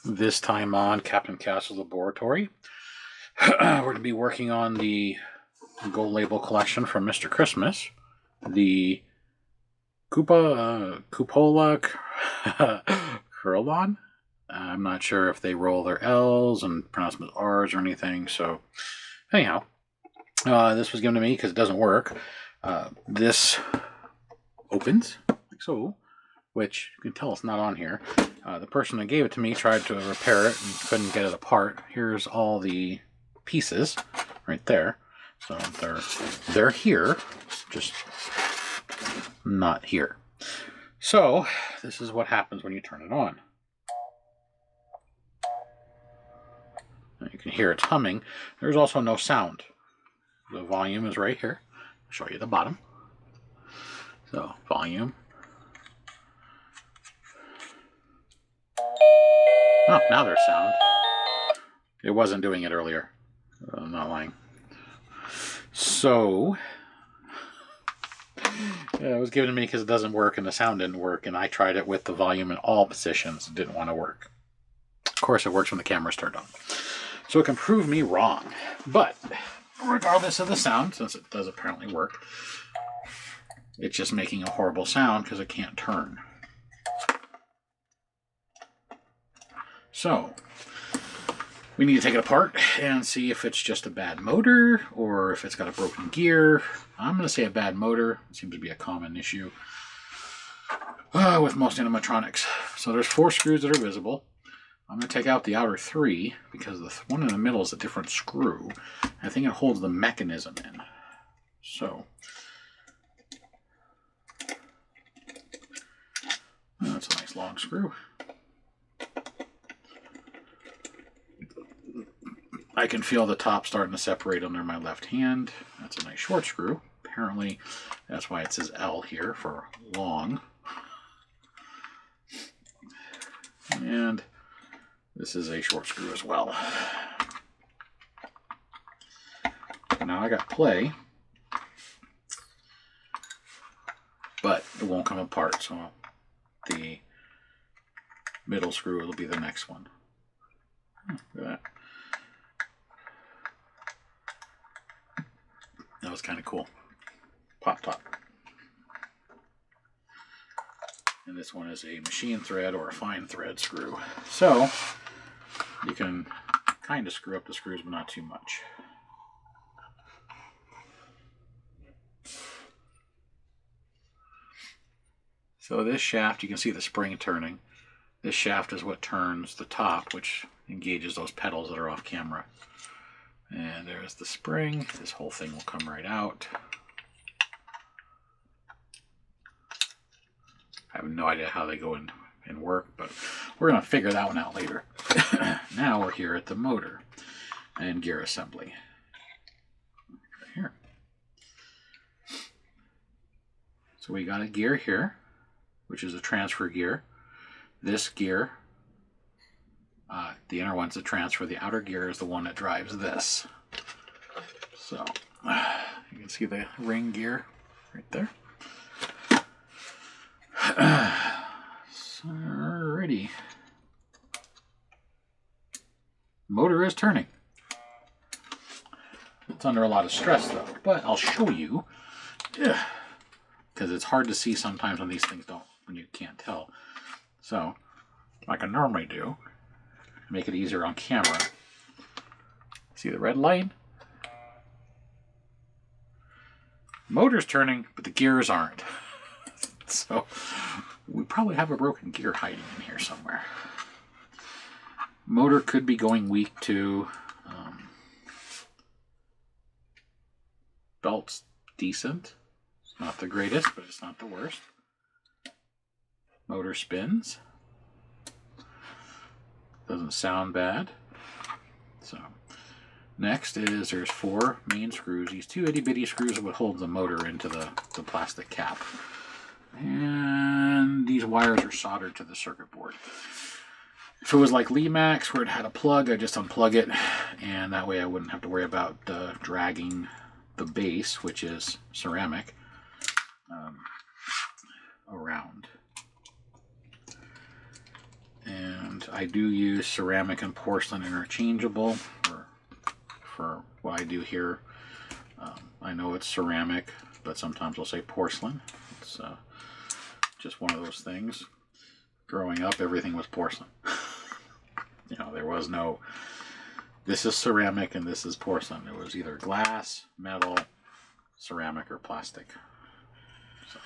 This time on Captain Castle's Laboratory, we're going to be working on the gold label collection from Mr. Christmas, the Cupola Carillon. I'm not sure if they roll their L's and pronounce them as R's or anything, so anyhow, this was given to me because it doesn't work. This opens, like so, which you can tell it's not on here. The person that gave it to me tried to repair it and couldn't get it apart. Here's all the pieces right there. So they're here, just not here. So this is what happens when you turn it on. Now you can hear it's humming. There's also no sound. The volume is right here. I'll show you the bottom. So volume. Oh, now there's sound. It wasn't doing it earlier. I'm not lying. So, it was given to me because it doesn't work and the sound didn't work, and I tried it with the volume in all positions. It didn't want to work. Of course, it works when the camera's turned on. So it can prove me wrong. But, regardless of the sound, since it does apparently work, it's just making a horrible sound because it can't turn. So, we need to take it apart and see if it's just a bad motor or if it's got a broken gear. I'm going to say a bad motor. It seems to be a common issue with most animatronics. So there's 4 screws that are visible. I'm going to take out the outer 3 because the one in the middle is a different screw. I think it holds the mechanism in. So, that's a nice long screw. I can feel the top starting to separate under my left hand. That's a nice short screw. Apparently, that's why it says L here for long. And this is a short screw as well. So now I got play, but it won't come apart. So the middle screw will be the next one. Look at that. That was kind of cool. Pop top. And this one is a machine thread or a fine thread screw. So you can kind of screw up the screws, but not too much. So this shaft, you can see the spring turning. This shaft is what turns the top, which engages those pedals that are off camera. And there's the spring. This whole thing will come right out. I have no idea how they go in and work, but we're going to figure that one out later. Now we're here at the motor and gear assembly. Right here. So we got a gear here, which is a transfer gear. This gear, the inner one's the transfer. The outer gear is the one that drives this. So you can see the ring gear right there. Alrighty. Motor is turning. It's under a lot of stress though, but I'll show you because it's hard to see sometimes when these things when you can't tell. So, like I normally do, make it easier on camera. See the red light? Motor's turning, but the gears aren't. So, we probably have a broken gear hiding in here somewhere. Motor could be going weak too. Belt's decent. It's not the greatest, but it's not the worst. Motor spins. Doesn't sound bad. So, next is there's 4 main screws. These 2 itty bitty screws would hold the motor into the plastic cap. And these wires are soldered to the circuit board. If it was like Lemax where it had a plug, I'd just unplug it, and that way I wouldn't have to worry about dragging the base, which is ceramic, around. And but I do use ceramic and porcelain interchangeable for what I do here. I know it's ceramic, but sometimes I'll say porcelain. It's just one of those things. Growing up, everything was porcelain. You know, there was no, this is ceramic and this is porcelain. It was either glass, metal, ceramic, or plastic. So,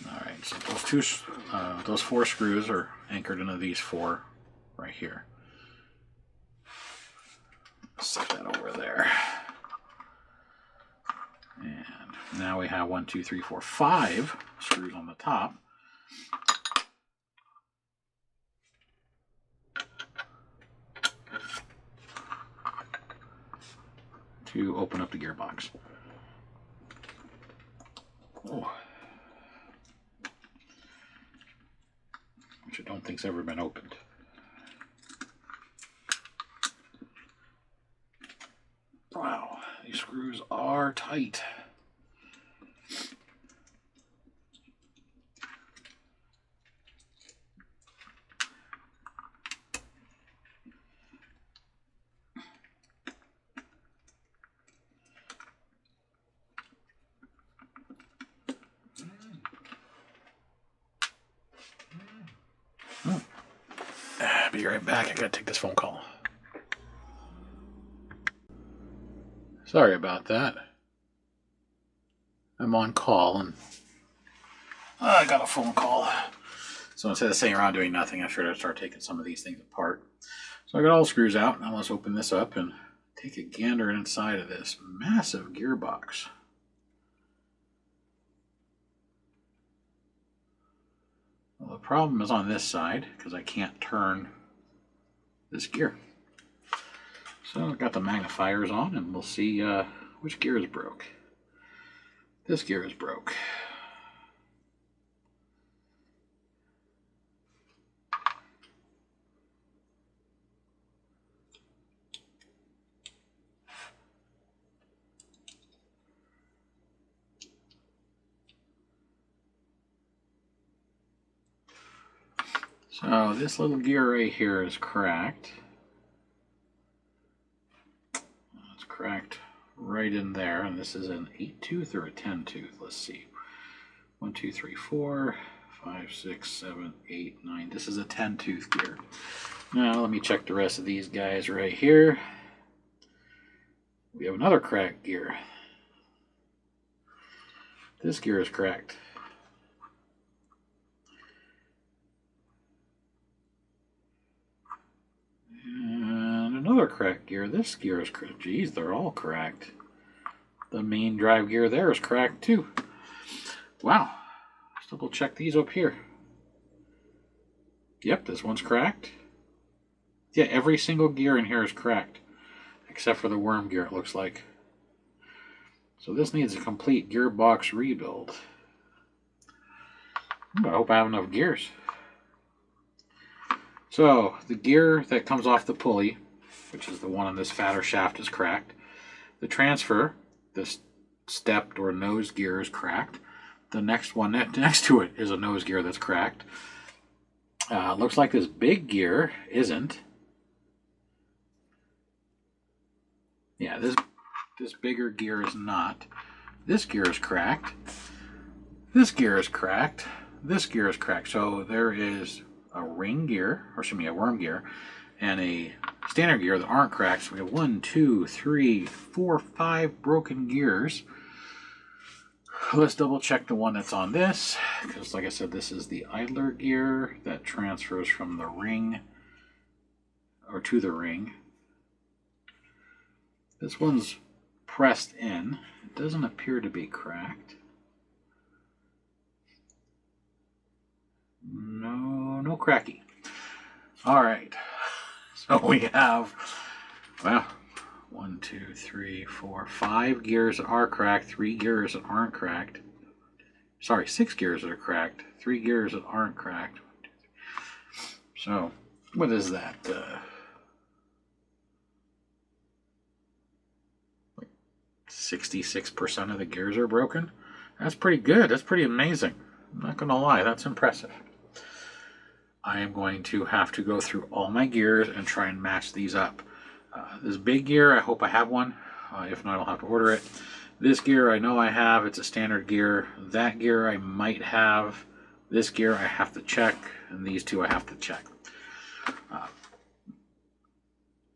all right, so those 4 screws are anchored into these 4 right here. Set that over there. And now we have 1, 2, 3, 4, 5 screws on the top. To open up the gearbox. Oh. Which I don't think's ever been opened. Wow, these screws are tight. Be right back. I gotta take this phone call. Sorry about that. I'm on call and I got a phone call. So instead of sitting around doing nothing, I figured I'd start taking some of these things apart. So I got all the screws out. Now let's open this up and take a gander inside of this massive gearbox. Well, the problem is on this side because I can't turn this gear. So I've got the magnifiers on and we'll see which gear is broke. This gear is broke. So this little gear right here is cracked. It's cracked right in there, and this is an 8-tooth or a 10-tooth. Let's see. 1, 2, 3, 4, 5, 6, 7, 8, 9. This is a 10-tooth gear. Now let me check the rest of these guys right here. We have another cracked gear. This gear is cracked. And another cracked gear. This gear is cracked. Geez, they're all cracked. The main drive gear there is cracked too. Wow. Let's double check these up here. Yep, this one's cracked. Yeah, every single gear in here is cracked. Except for the worm gear, it looks like. So this needs a complete gearbox rebuild. I hope I have enough gears. So the gear that comes off the pulley, which is the one on this fatter shaft, is cracked. The transfer, this stepped or nose gear, is cracked. The next one next to it is a nose gear that's cracked. Looks like this big gear isn't. Yeah, this bigger gear is not. This gear is cracked. This gear is cracked. This gear is cracked. So there is a ring gear, or excuse me, a worm gear, and a standard gear that aren't cracked. So we have 1, 2, 3, 4, 5 broken gears. Let's double check the one that's on this, because like I said, this is the idler gear that transfers from the ring, or to the ring. This one's pressed in. It doesn't appear to be cracked. No cracky. All right. So we have, well, 1, 2, 3, 4, 5 gears that are cracked, 3 gears that aren't cracked. Sorry, 6 gears that are cracked, 3 gears that aren't cracked. So, what is that? 66% of the gears are broken? That's pretty good. That's pretty amazing. I'm not going to lie. That's impressive. I am going to have to go through all my gears and try and match these up. This big gear, I hope I have one. If not, I'll have to order it. This gear I know I have. It's a standard gear. That gear I might have. This gear I have to check. And these two I have to check.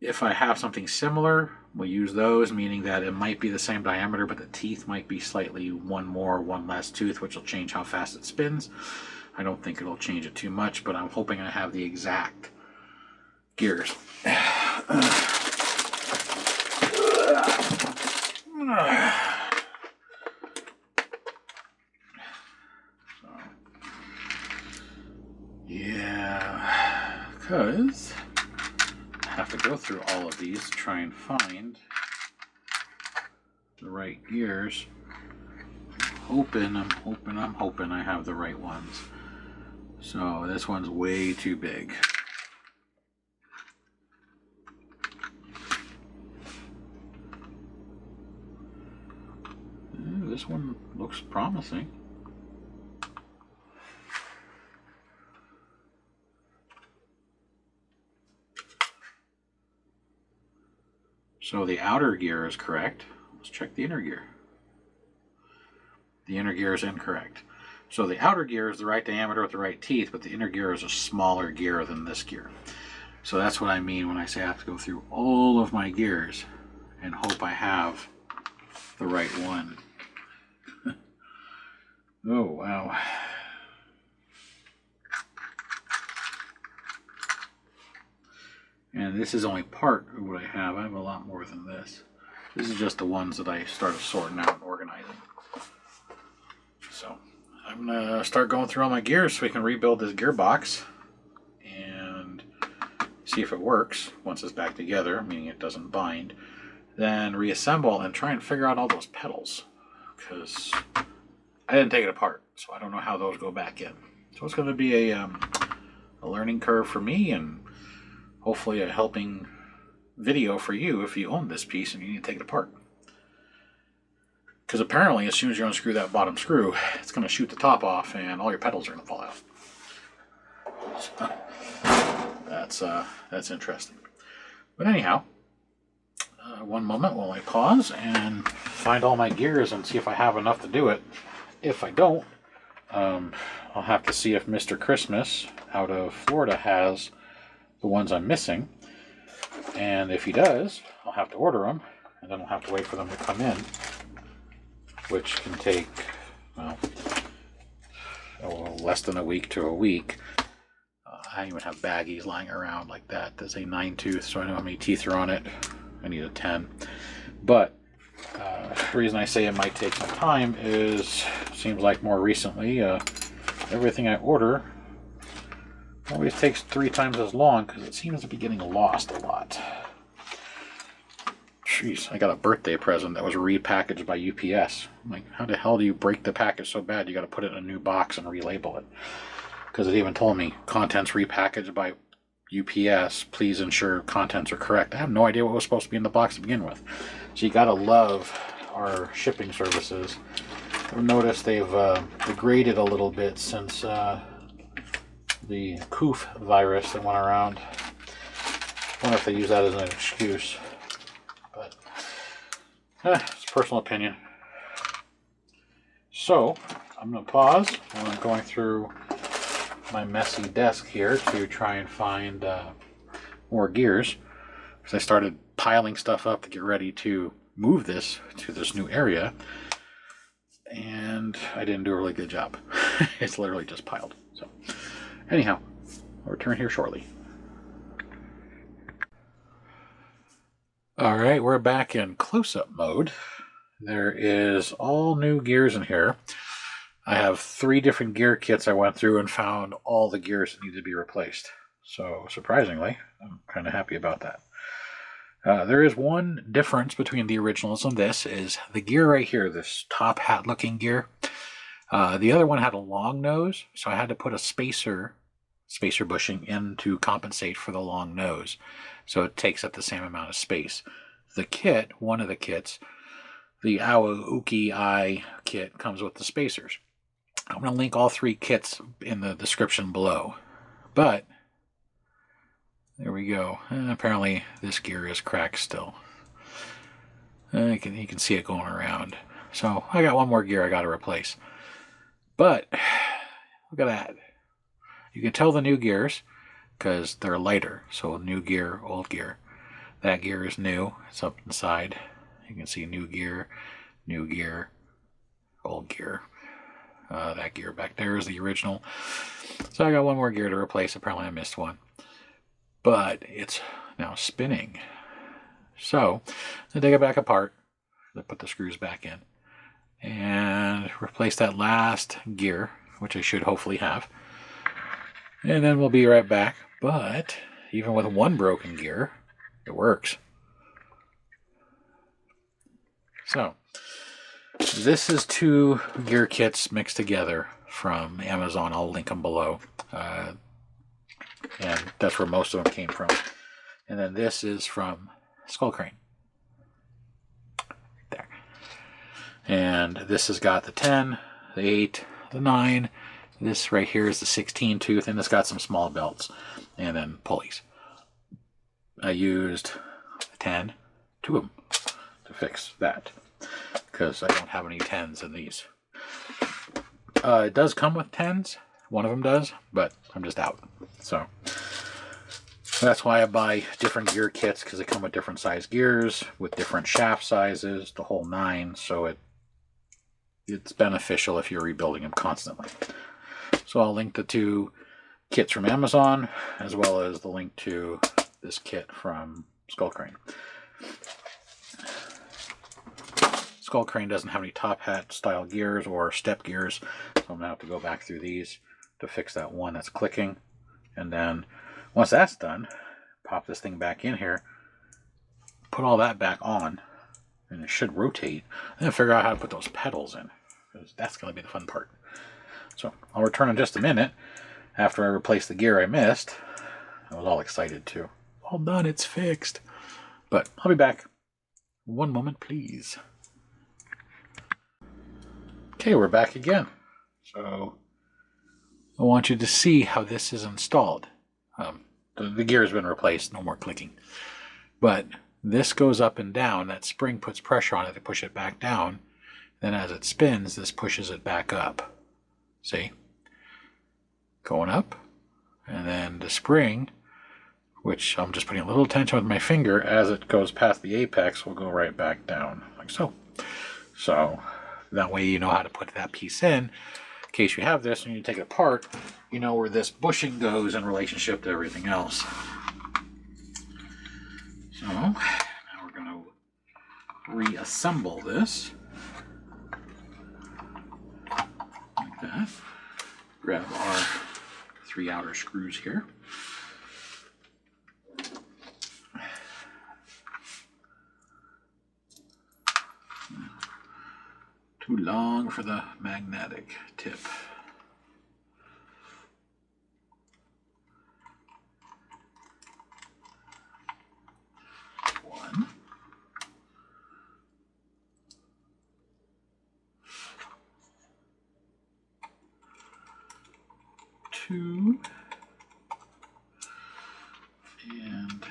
If I have something similar, we'll use those, meaning that it might be the same diameter, but the teeth might be slightly one more, one less tooth, which will change how fast it spins. I don't think it'll change it too much, but I'm hoping I have the exact gears. Yeah, because I have to go through all of these to try and find the right gears. I'm hoping I have the right ones. So this one's way too big. This one looks promising. So the outer gear is correct. Let's check the inner gear. The inner gear is incorrect. So the outer gear is the right diameter with the right teeth, but the inner gear is a smaller gear than this gear. So that's what I mean when I say I have to go through all of my gears and hope I have the right one. Oh, wow. And this is only part of what I have. I have a lot more than this. This is just the ones that I started sorting out and organizing. So I'm going to start going through all my gears so we can rebuild this gearbox and see if it works once it's back together, meaning it doesn't bind. Then reassemble and try and figure out all those pedals, because I didn't take it apart, so I don't know how those go back in. So it's going to be a learning curve for me, and hopefully a helping video for you if you own this piece and you need to take it apart. Because apparently as soon as you unscrew that bottom screw, it's going to shoot the top off and all your pedals are going to fall out. So that's interesting. But anyhow, one moment while I pause and find all my gears and see if I have enough to do it. If I don't, I'll have to see if Mr. Christmas out of Florida has the ones I'm missing. And if he does, I'll have to order them, and then I'll have to wait for them to come in, which can take, well, less than a week to a week. I even have baggies lying around like that. There's a 9-tooth, so I know how many teeth are on it. I need a 10. But the reason I say it might take some time is, it seems like more recently, everything I order always takes 3 times as long because it seems to be getting lost a lot. Jeez, I got a birthday present that was repackaged by UPS. I'm like, how the hell do you break the package so bad you got to put it in a new box and relabel it? Because it even told me, contents repackaged by UPS, please ensure contents are correct. I have no idea what was supposed to be in the box to begin with. So you gotta love our shipping services. I've noticed they've degraded a little bit since the coof virus that went around. I wonder if they use that as an excuse. But it's personal opinion. So I'm going to pause while I'm going through my messy desk here to try and find more gears, because I started piling stuff up to get ready to move this to this new area, and I didn't do a really good job. It's literally just piled. So anyhow, I'll return here shortly. All right, we're back in close-up mode. There is all new gears in here. I have 3 different gear kits I went through and found all the gears that need to be replaced. So surprisingly, I'm kind of happy about that. There is one difference between the originals and this, is the gear right here, this top hat looking gear. The other one had a long nose, so I had to put a spacer bushing in to compensate for the long nose. So it takes up the same amount of space. The kit, one of the kits, the Aoki Eye kit, comes with the spacers. I'm going to link all 3 kits in the description below. But there we go. And apparently this gear is cracked still. You can see it going around. So I got one more gear I got to replace. But look at that. You can tell the new gears because they're lighter. So new gear, old gear. That gear is new. It's up inside. You can see new gear, old gear. That gear back there is the original. So I got one more gear to replace. Apparently I missed one. But it's now spinning. So I take it back apart. I put the screws back in. And replace that last gear, which I should hopefully have. And then we'll be right back. But even with one broken gear, it works. So this is 2 gear kits mixed together from Amazon. I'll link them below. And that's where most of them came from. And then this is from Skull Crane. There. And this has got the 10, the 8, the 9. This right here is the 16 tooth, and it's got some small belts and then pulleys. I used 10, 2 of them to fix that because I don't have any 10s in these. It does come with 10s. One of them does, but I'm just out. So that's why I buy different gear kits, because they come with different size gears, with different shaft sizes, the whole 9. So it's beneficial if you're rebuilding them constantly. So I'll link the 2 kits from Amazon, as well as the link to this kit from Skull Crane. Skull Crane doesn't have any top hat style gears or step gears, so I'm going to have to go back through these to fix that one that's clicking. And then once that's done, pop this thing back in here, put all that back on, and it should rotate, and then figure out how to put those pedals in, because that's going to be the fun part. So I'll return in just a minute after I replace the gear I missed. I was all excited too. All done, it's fixed. But I'll be back. One moment, please. Okay, we're back again. So I want you to see how this is installed. The gear has been replaced, no more clicking. But this goes up and down. That spring puts pressure on it to push it back down. Then as it spins, this pushes it back up. See? Going up. And then the spring, which I'm just putting a little tension with my finger, as it goes past the apex, will go right back down, like so. So that way you know how to put that piece in case you have this and you take it apart, you know where this bushing goes in relationship to everything else. So now we're going to reassemble this like that. Grab our 3 outer screws here. Too long for the magnetic tip. One. Two. And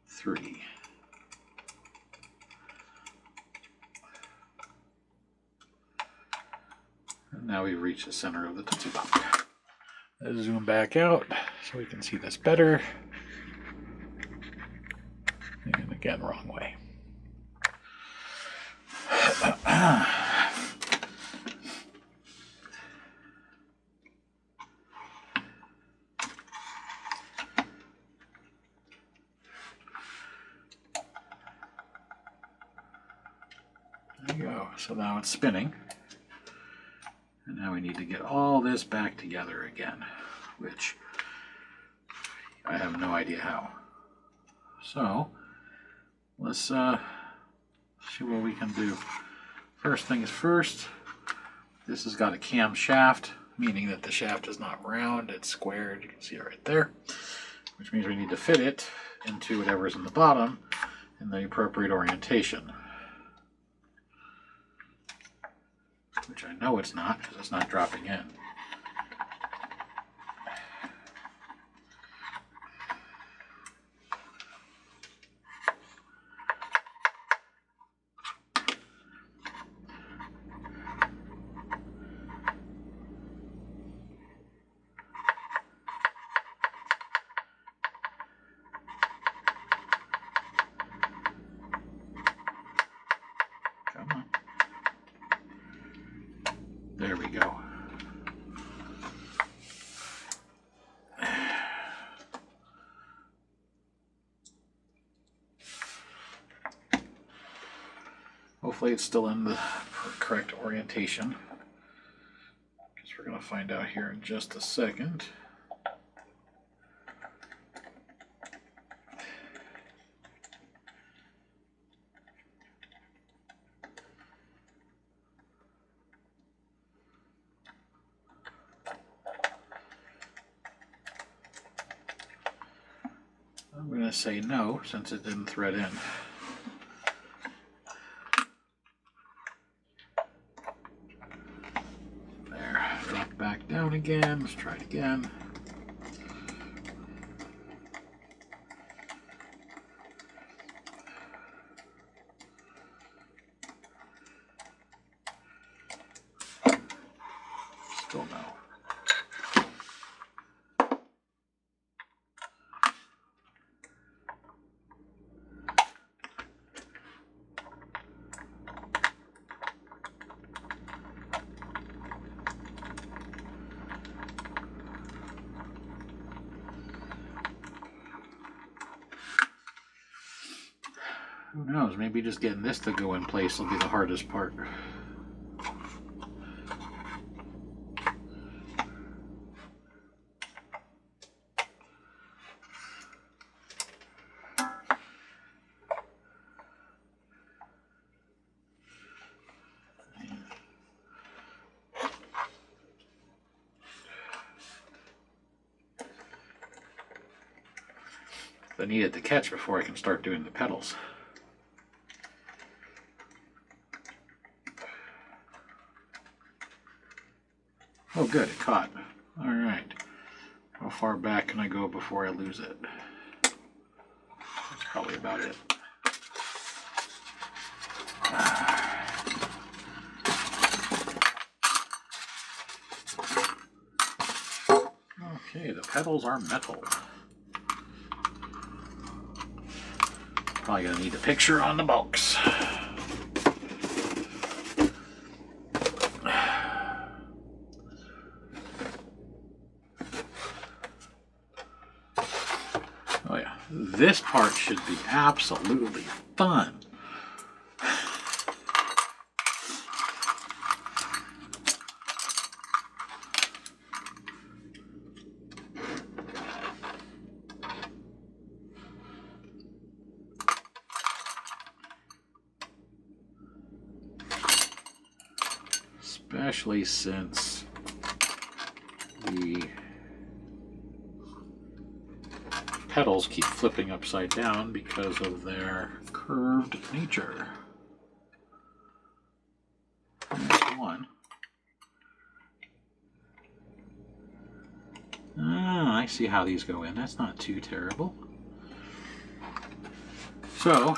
3. Now we've reached the center of the Tootsie Pop. Let's zoom back out so we can see this better. And again, wrong way. There you go. So now it's spinning. And now we need to get all this back together again, which I have no idea how. So let's see what we can do. First things first, this has got a cam shaft, meaning that the shaft is not round, it's squared. You can see it right there, which means we need to fit it into whatever is in the bottom in the appropriate orientation. Which I know it's not, because it's not dropping in. Hopefully it's still in the correct orientation. Guess we're going to find out here in just a second. I'm going to say no since it didn't thread in. There, drop back down again. Let's try it again. Still no. Who knows, maybe just getting this to go in place will be the hardest part. I need it to catch before I can start doing the pedals. Oh good, it caught. Alright. How far back can I go before I lose it? That's probably about it. Okay, the pedals are metal. Probably gonna need a picture on the box. Oh yeah, this part should be absolutely fun. Especially since the pedals keep flipping upside down because of their curved nature. There's one. Ah, I see how these go in. That's not too terrible. So,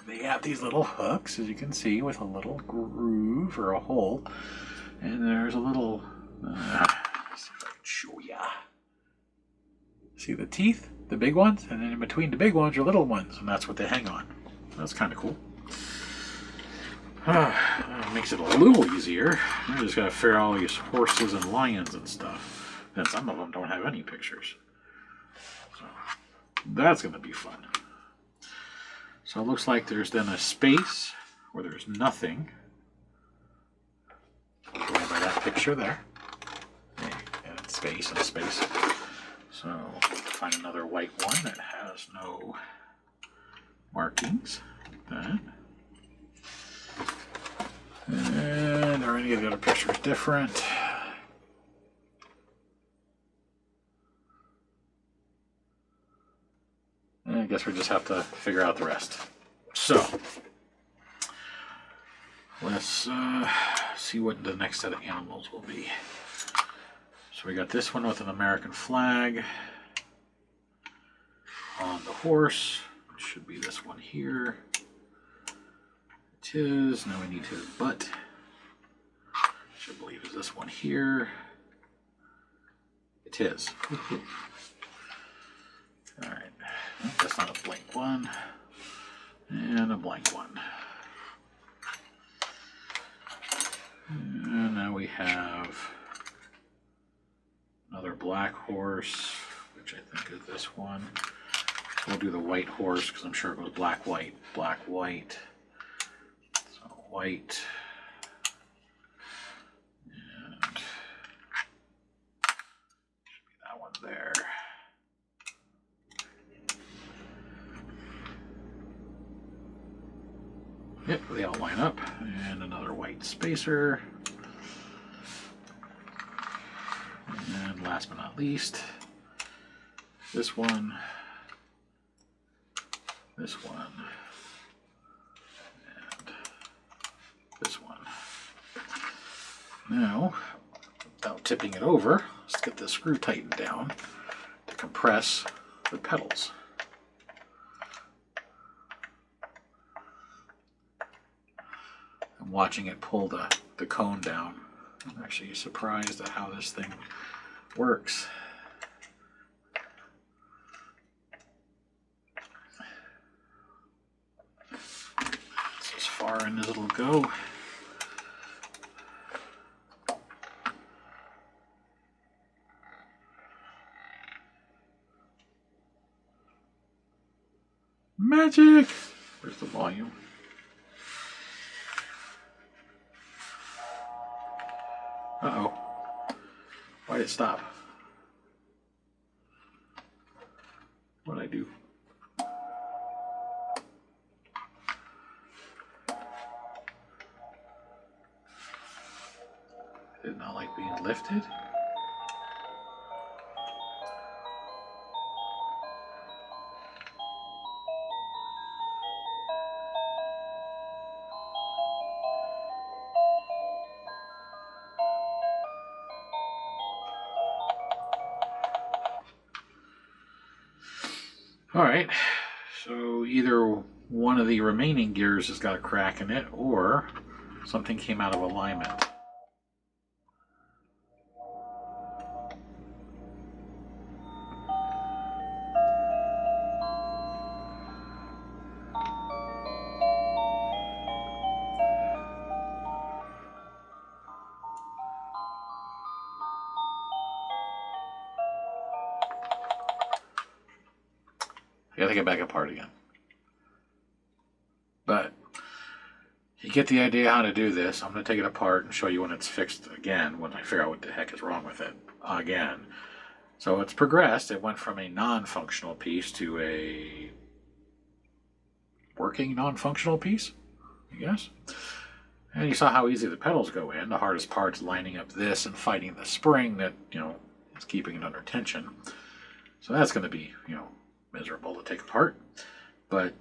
they have these little hooks, as you can see, with a little groove or a hole. And there's a little, let's see if I can show ya. See the teeth? The big ones? And then in between the big ones are little ones, and that's what they hang on. That's kind of cool. Makes it a little easier. I just gotta figure out all these horses and lions and stuff. And some of them don't have any pictures. So, that's gonna be fun. So it looks like there's then a space where there's nothing. Going by that picture there. And space and space. So find another white one that has no markings. Like that. And are any of the other pictures different? And I guess we just have to figure out the rest. So let's see what the next set of animals will be. So we got this one with an American flag on the horse, which should be this one here. It is. Now we need his butt, which I believe is this one here. It is. Alright, that's not a blank one. And a blank one. And now we have another black horse, which I think is this one. We'll do the white horse because I'm sure it goes black, white, black, white. So white. And that one there. Yep, they all line up. And another white spacer. And last but not least, this one, and this one. Now, without tipping it over, let's get the screw tightened down to compress the pedals. I'm watching it pull the cone down. I'm actually surprised at how this thing works. That's as far in as it'll go. Magic! Where's the volume? Uh-oh. Why did it stop? What'd I do? Did it not like being lifted? Alright, so either one of the remaining gears has got a crack in it, or something came out of alignment. I gotta take it back apart again. But you get the idea how to do this. I'm going to take it apart and show you when it's fixed again, when I figure out what the heck is wrong with it again. So it's progressed. It went from a non-functional piece to a working non-functional piece, I guess. And you saw how easy the pedals go in. The hardest part's lining up this and fighting the spring that, is keeping it under tension. So that's going to be, miserable to take apart. But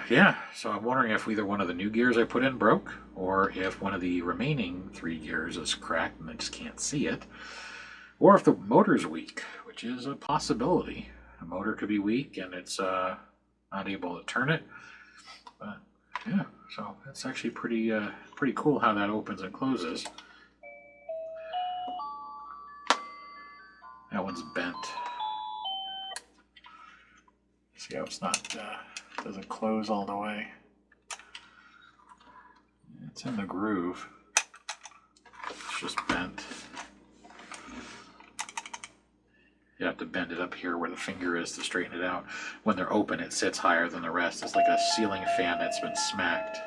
yeah, so I'm wondering if either one of the new gears I put in broke, or if one of the remaining 3 gears is cracked and I just can't see it, or if the motor's weak, which is a possibility. The motor could be weak and it's not able to turn it. But yeah, so it's actually pretty cool how that opens and closes. That one's bent. See how it's not doesn't close all the way. It's in the groove. It's just bent. You have to bend it up here where the finger is to straighten it out. When they're open, it sits higher than the rest. It's like a ceiling fan that's been smacked.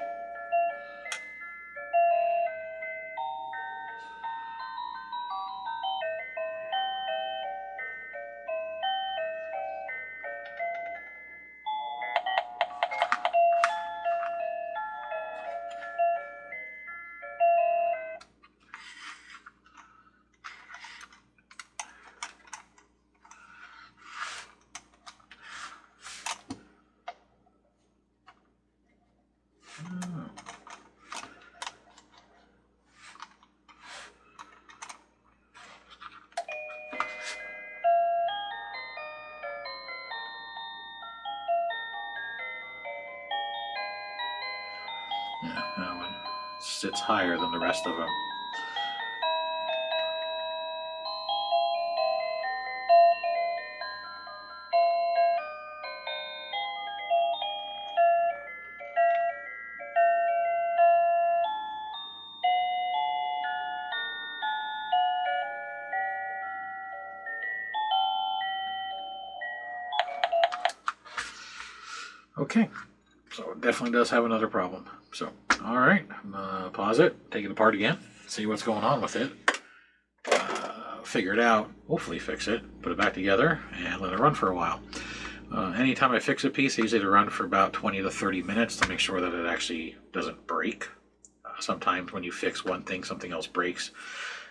Yeah, that one sits higher than the rest of them. Okay, So it definitely does have another problem. So, all right, pause it, take it apart again, see what's going on with it. Figure it out, hopefully fix it, put it back together, and let it run for a while. Anytime I fix a piece, I usually let it run for about 20 to 30 minutes to make sure that it actually doesn't break. Sometimes when you fix one thing, something else breaks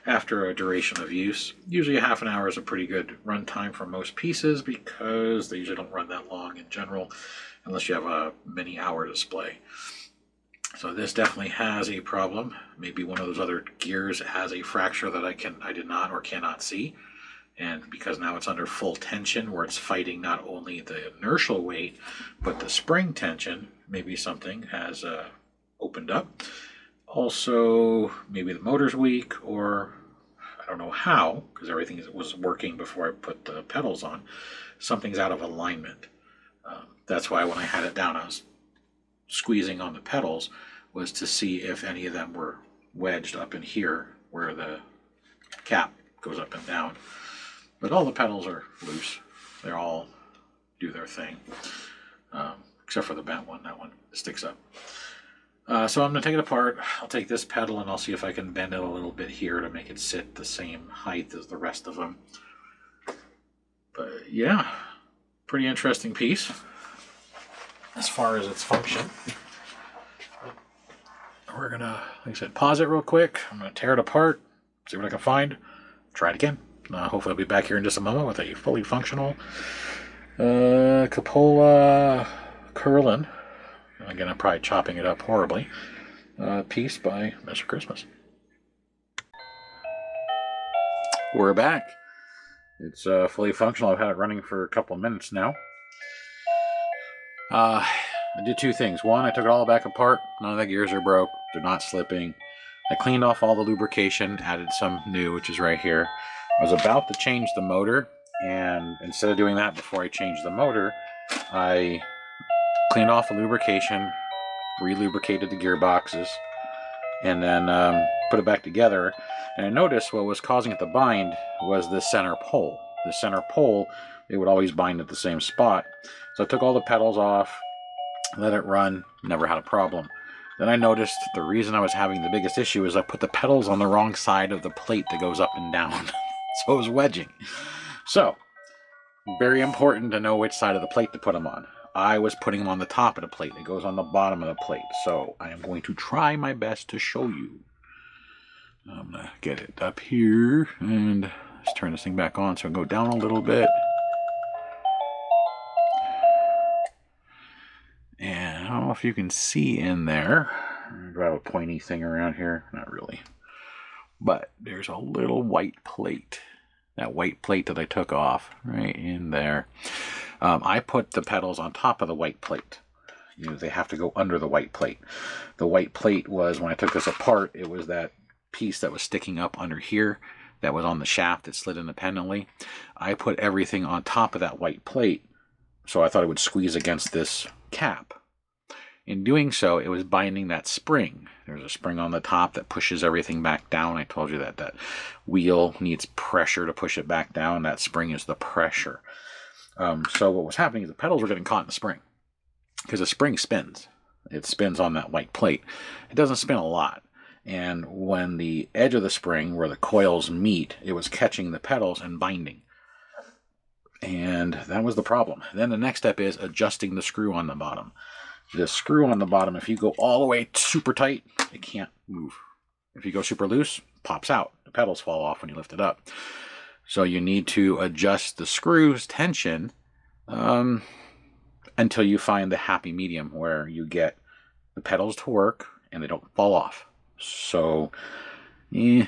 after a duration of use. Usually a half an hour is a pretty good run time for most pieces because they usually don't run that long in general unless you have a many hour display. So this definitely has a problem. Maybe one of those other gears has a fracture that I did not or cannot see. And because now it's under full tension where it's fighting not only the inertial weight but the spring tension, maybe something has opened up. Also, maybe the motor's weak, or I don't know how, because everything was working before I put the pedals on. Something's out of alignment. That's why when I had it down, I was squeezing on the pedals, was to see if any of them were wedged up in here where the cap goes up and down. But all the pedals are loose. They all do their thing, except for the bent one. That one sticks up. So I'm going to take it apart. I'll take this pedal and I'll see if I can bend it a little bit here to make it sit the same height as the rest of them. But yeah, pretty interesting piece as far as its function. We're going to, like I said, pause it real quick. I'm going to tear it apart, see what I can find, try it again. Hopefully I'll be back here in just a moment with a fully functional Cupola Carillon. Again, I'm probably chopping it up horribly. Piece by Mr. Christmas. We're back. It's fully functional. I've had it running for a couple of minutes now. I did two things. One, I took it all back apart. None of the gears are broke. They're not slipping. I cleaned off all the lubrication, added some new, which is right here. I was about to change the motor, and instead of doing that before I changed the motor, I cleaned off the lubrication, re-lubricated the gearboxes, and then put it back together. And I noticed what was causing it to bind was the center pole. The center pole, it would always bind at the same spot. So I took all the pedals off, let it run, never had a problem. Then I noticed the reason I was having the biggest issue is I put the pedals on the wrong side of the plate that goes up and down. So it was wedging. So, very important to know which side of the plate to put them on. I was putting them on the top of the plate. It goes on the bottom of the plate. So I am going to try my best to show you. I'm going to get it up here and let's turn this thing back on so I go down a little bit. And I don't know if you can see in there. Do I have a pointy thing around here? Not really. But there's a little white plate. That white plate that I took off right in there. I put the pedals on top of the white plate. You know, they have to go under the white plate. The white plate was, when I took this apart, it was that piece that was sticking up under here that was on the shaft that slid independently. I put everything on top of that white plate, so I thought it would squeeze against this cap. In doing so, it was binding that spring. There's a spring on the top that pushes everything back down. I told you that that wheel needs pressure to push it back down. That spring is the pressure. So what was happening is the pedals were getting caught in the spring because the spring spins. It spins on that white plate. It doesn't spin a lot. And when the edge of the spring, where the coils meet, it was catching the pedals and binding. And that was the problem. Then the next step is adjusting the screw on the bottom. The screw on the bottom, if you go all the way super tight, it can't move. If you go super loose, it pops out. The pedals fall off when you lift it up. So you need to adjust the screw's tension until you find the happy medium where you get the pedals to work and they don't fall off. So you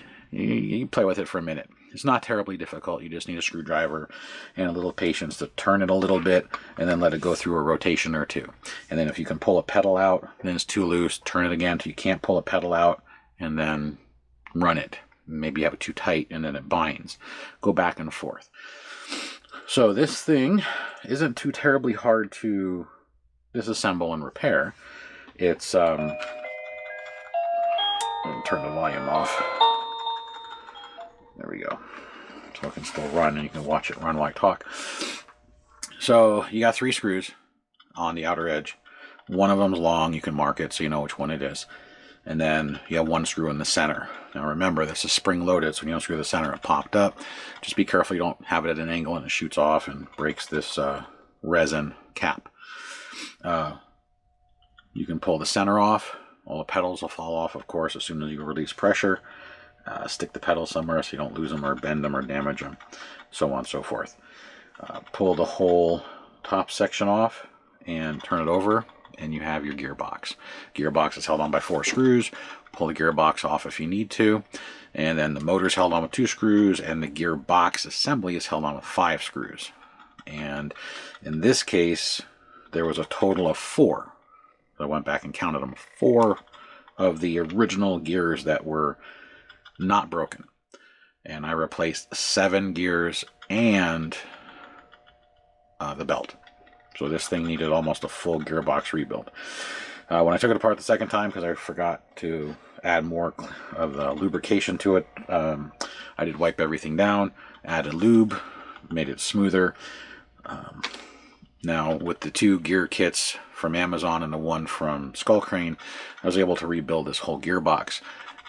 play with it for a minute. It's not terribly difficult. You just need a screwdriver and a little patience to turn it a little bit and then let it go through a rotation or two. And then if you can pull a pedal out, then it's too loose, turn it again until you can't pull a pedal out, and then run it. Maybe you have it too tight and then it binds. Go back and forth. So this thing isn't too terribly hard to disassemble and repair. It's turn the volume off. There we go. So it can still run and you can watch it run while I talk. So you got 3 screws on the outer edge. One of them's long, you can mark it so you know which one it is. And then you have one screw in the center. Now remember, this is spring loaded, so when you unscrew the center, it popped up. Just be careful you don't have it at an angle and it shoots off and breaks this resin cap. You can pull the center off. All the pedals will fall off, of course, as soon as you release pressure. Stick the pedals somewhere so you don't lose them or bend them or damage them, so on and so forth. Pull the whole top section off and turn it over, and you have your gearbox. Gearbox is held on by 4 screws. Pull the gearbox off if you need to, and then the motor is held on with 2 screws, and the gearbox assembly is held on with 5 screws. And in this case, there was a total of 4. So I went back and counted them. 4 of the original gears that were not broken, and I replaced 7 gears and the belt. So this thing needed almost a full gearbox rebuild. When I took it apart the second time, because I forgot to add more of the lubrication to it, I did wipe everything down, added lube, made it smoother. Now with the 2 gear kits from Amazon and the one from Skull Crane, I was able to rebuild this whole gearbox.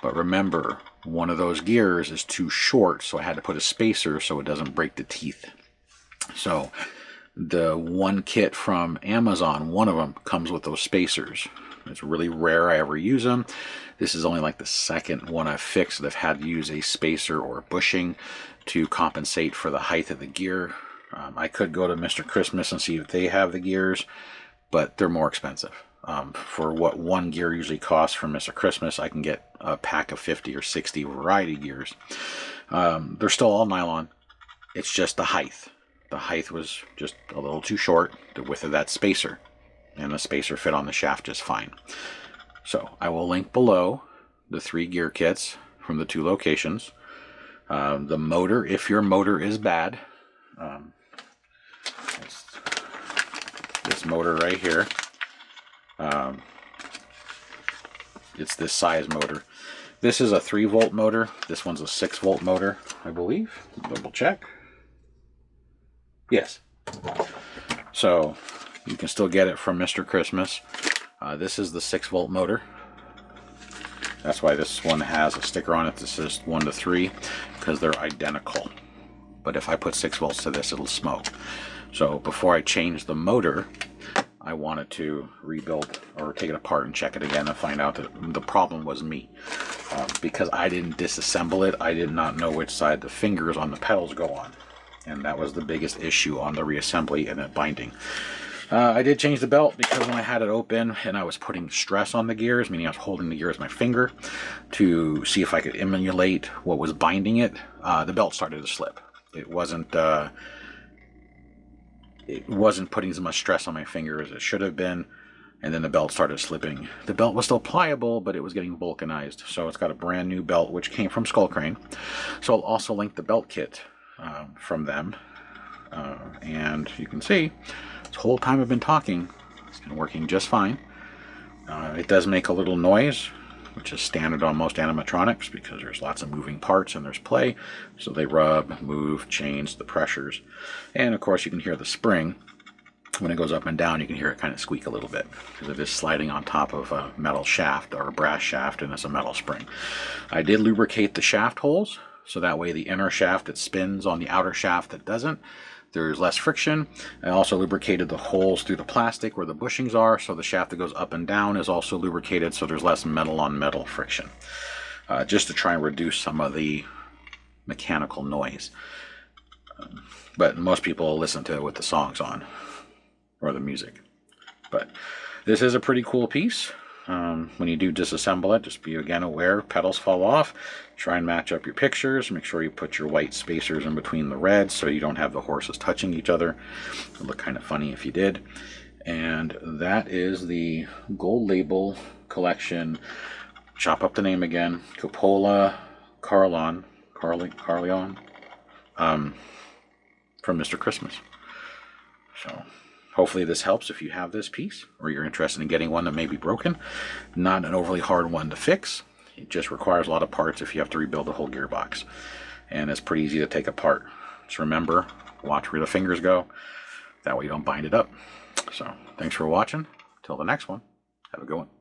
But remember, one of those gears is too short, so I had to put a spacer so it doesn't break the teeth. So the one kit from Amazon, one of them comes with those spacers. It's really rare I ever use them. This is only like the second one I've fixed that I've had to use a spacer or bushing to compensate for the height of the gear. I could go to Mr. Christmas and see if they have the gears, but they're more expensive. For what one gear usually costs from Mr. Christmas, I can get a pack of 50 or 60 variety gears. They're still all nylon. It's just the height. The height was just a little too short, the width of that spacer, and the spacer fit on the shaft just fine. So I will link below the 3 gear kits from the 2 locations. The motor, if your motor is bad, this motor right here, it's this size motor. This is a 3-volt motor. This one's a 6-volt motor, I believe. Double check. Yes. So you can still get it from Mr. Christmas. This is the 6-volt motor. That's why this one has a sticker on it that says 1 to 3, because they're identical. But if I put 6 volts to this, it'll smoke. So before I change the motor, I wanted to rebuild or take it apart and check it again and find out that the problem was me. Because I didn't disassemble it, I did not know which side the fingers on the pedals go on. And that was the biggest issue on the reassembly and the binding. I did change the belt because when I had it open and I was putting stress on the gears, meaning I was holding the gears with my finger to see if I could emulate what was binding it, the belt started to slip. It wasn't putting as much stress on my finger as it should have been, and then the belt started slipping. The belt was still pliable, but it was getting vulcanized. So it's got a brand new belt, which came from Skull Crane. So I'll also link the belt kit from them. And you can see, this whole time I've been talking, it's been working just fine. It does make a little noise, which is standard on most animatronics because there's lots of moving parts and there's play. So they rub, move, change the pressures. And of course you can hear the spring. When it goes up and down, you can hear it kind of squeak a little bit because it is sliding on top of a metal shaft or a brass shaft, and it's a metal spring. I did lubricate the shaft holes, so that way the inner shaft that spins on the outer shaft that doesn't, there's less friction. I also lubricated the holes through the plastic where the bushings are, so the shaft that goes up and down is also lubricated, so there's less metal on metal friction, just to try and reduce some of the mechanical noise. But most people listen to it with the songs on, or the music. But this is a pretty cool piece. When you do disassemble it, just be again aware, pedals fall off. Try and match up your pictures. Make sure you put your white spacers in between the reds so you don't have the horses touching each other. It would look kind of funny if you did. And that is the Gold Label Collection. Chop up the name again. Cupola Carillon from Mr. Christmas. So hopefully this helps if you have this piece or you're interested in getting one that may be broken. Not an overly hard one to fix. It just requires a lot of parts if you have to rebuild the whole gearbox. And it's pretty easy to take apart. Just remember, watch where the fingers go. That way you don't bind it up. So thanks for watching. Till the next one, have a good one.